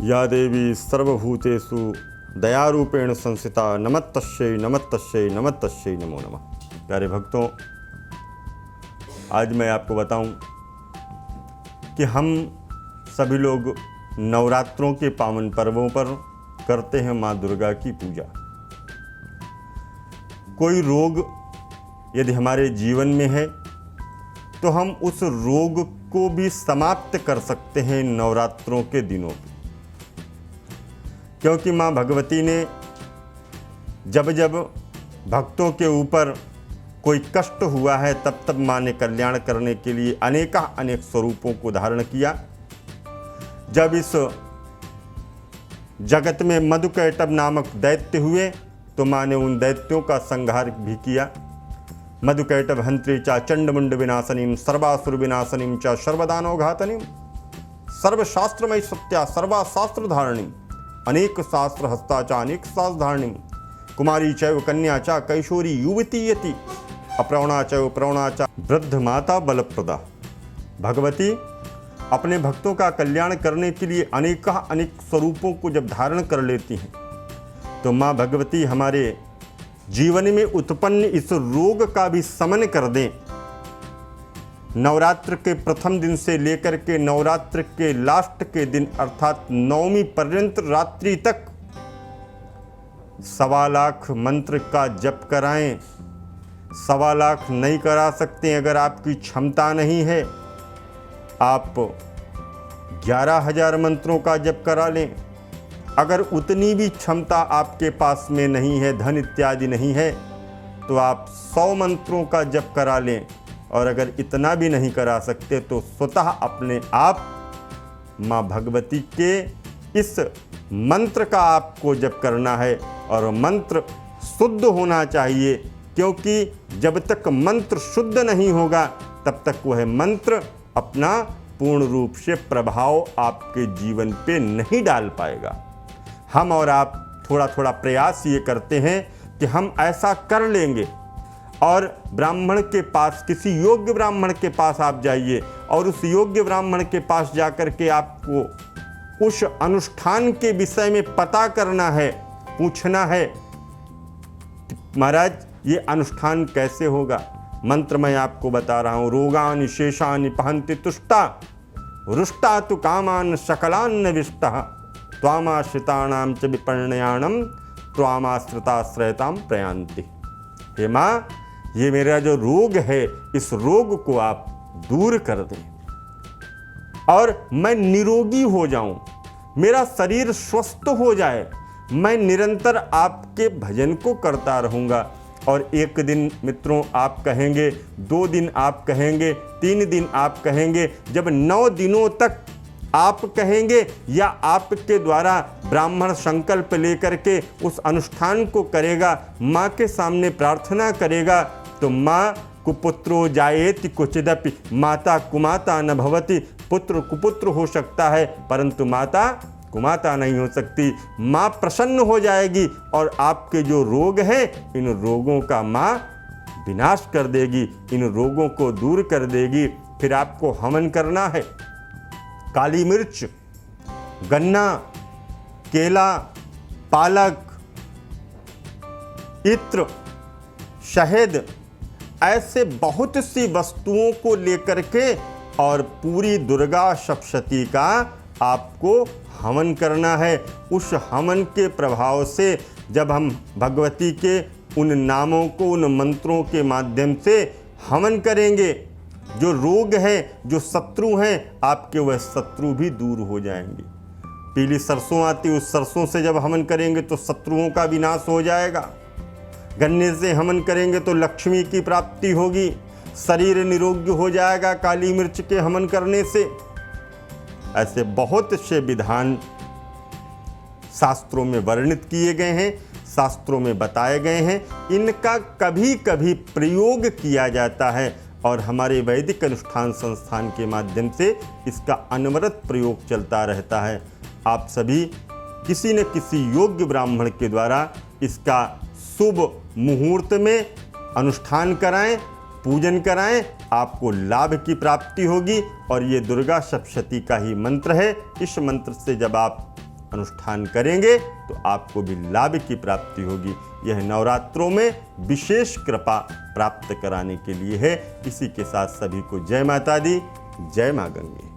या देवी सर्वभूतेषु दयारूपेण संस्थिता नमस्तस्यै नमस्तस्यै नमस्तस्यै नमो नमः। प्यारे भक्तों, आज मैं आपको बताऊं कि हम सभी लोग नवरात्रों के पावन पर्वों पर करते हैं माँ दुर्गा की पूजा। कोई रोग यदि हमारे जीवन में है तो हम उस रोग को भी समाप्त कर सकते हैं नवरात्रों के दिनों में, क्योंकि माँ भगवती ने जब जब भक्तों के ऊपर कोई कष्ट हुआ है तब तब माँ ने कल्याण करने के लिए अनेक स्वरूपों को धारण किया। जब इस जगत में मधुकैटभ नामक दैत्य हुए तो माँ ने उन दैत्यों का संहार भी किया। मधुकैटभ हंत्री चा चंडमुंड विनाशनीम सर्वासुर विनाशनीम चा सर्वदानव घातनीम सर्वशास्त्रमय सत्या सर्वाशास्त्र धारणीम अनेक शास्त्र हस्ता चा अनेक शास्त्र धारणीम कुमारी चैव कन्या चा कैशोरी युवती यति अप्रौणा चैव प्रौणा चा वृद्ध माता बलप्रदा। भगवती अपने भक्तों का कल्याण करने के लिए अनेक स्वरूपों को जब धारण कर लेती हैं तो माँ भगवती हमारे जीवन में उत्पन्न इस रोग का भी शमन कर दें। नवरात्र के प्रथम दिन से लेकर के नवरात्र के लास्ट के दिन अर्थात नवमी पर्यंत रात्रि तक 1.25 लाख मंत्र का जप कराएं। 1.25 लाख नहीं करा सकते अगर आपकी क्षमता नहीं है, आप 11,000 मंत्रों का जप करा लें। अगर उतनी भी क्षमता आपके पास में नहीं है, धन इत्यादि नहीं है, तो आप 100 मंत्रों का जप करा लें। और अगर इतना भी नहीं करा सकते तो स्वतः अपने आप माँ भगवती के इस मंत्र का आपको जप करना है और मंत्र शुद्ध होना चाहिए, क्योंकि जब तक मंत्र शुद्ध नहीं होगा तब तक वह मंत्र अपना पूर्ण रूप से प्रभाव आपके जीवन पे नहीं डाल पाएगा। हम और आप थोड़ा थोड़ा प्रयास ये करते हैं कि हम ऐसा कर लेंगे, और ब्राह्मण के पास, किसी योग्य ब्राह्मण के पास आप जाइए और उस योग्य ब्राह्मण के पास जाकर के आपको उस अनुष्ठान के विषय में पता करना है, पूछना है कि महाराज ये अनुष्ठान कैसे होगा। मंत्र मैं आपको बता रहा हूँ, रोगान शेषानि पहंति तुष्टा रुष्टा तु कामान सकलान्न विष्टा त्वामाश्रिताणां च विपर्णयाणम त्वामाश्रिताश्रयताम प्रयांति। हे माँ, ये मेरा जो रोग है इस रोग को आप दूर कर दें और मैं निरोगी हो जाऊं, मेरा शरीर स्वस्थ हो जाए, मैं निरंतर आपके भजन को करता रहूँगा। और एक दिन मित्रों आप कहेंगे, 2 दिन आप कहेंगे, 3 दिन आप कहेंगे, जब 9 दिनों तक आप कहेंगे या आपके द्वारा ब्राह्मण संकल्प लेकर के उस अनुष्ठान को करेगा, माँ के सामने प्रार्थना करेगा, तो माँ कुपुत्रो जायेति क्वचिदपि माता कुमाता न भवति। पुत्र कुपुत्र हो सकता है परंतु माता कुमाता नहीं हो सकती। माँ प्रसन्न हो जाएगी और आपके जो रोग हैं इन रोगों का माँ विनाश कर देगी, इन रोगों को दूर कर देगी। फिर आपको हवन करना है। काली मिर्च, गन्ना, केला, पालक, इत्र, शहद, ऐसे बहुत सी वस्तुओं को लेकर के और पूरी दुर्गा सप्तशती का आपको हवन करना है। उस हवन के प्रभाव से जब हम भगवती के उन नामों को, उन मंत्रों के माध्यम से हवन करेंगे, जो रोग है, जो शत्रु हैं, आपके वह शत्रु भी दूर हो जाएंगे। पीली सरसों आती, उस सरसों से जब हवन करेंगे तो शत्रुओं का विनाश हो जाएगा। गन्ने से हवन करेंगे तो लक्ष्मी की प्राप्ति होगी, शरीर निरोगी हो जाएगा काली मिर्च के हवन करने से। ऐसे बहुत से विधान शास्त्रों में वर्णित किए गए हैं, शास्त्रों में बताए गए हैं। इनका कभी कभी प्रयोग किया जाता है और हमारे वैदिक अनुष्ठान संस्थान के माध्यम से इसका अनवरत प्रयोग चलता रहता है। आप सभी किसी न किसी योग्य ब्राह्मण के द्वारा इसका शुभ मुहूर्त में अनुष्ठान कराएं, पूजन कराएं आपको लाभ की प्राप्ति होगी। और ये दुर्गा सप्तशती का ही मंत्र है। इस मंत्र से जब आप अनुष्ठान करेंगे तो आपको भी लाभ की प्राप्ति होगी। यह नवरात्रों में विशेष कृपा प्राप्त कराने के लिए है। इसी के साथ सभी को जय माता दी, जय मां गंगे।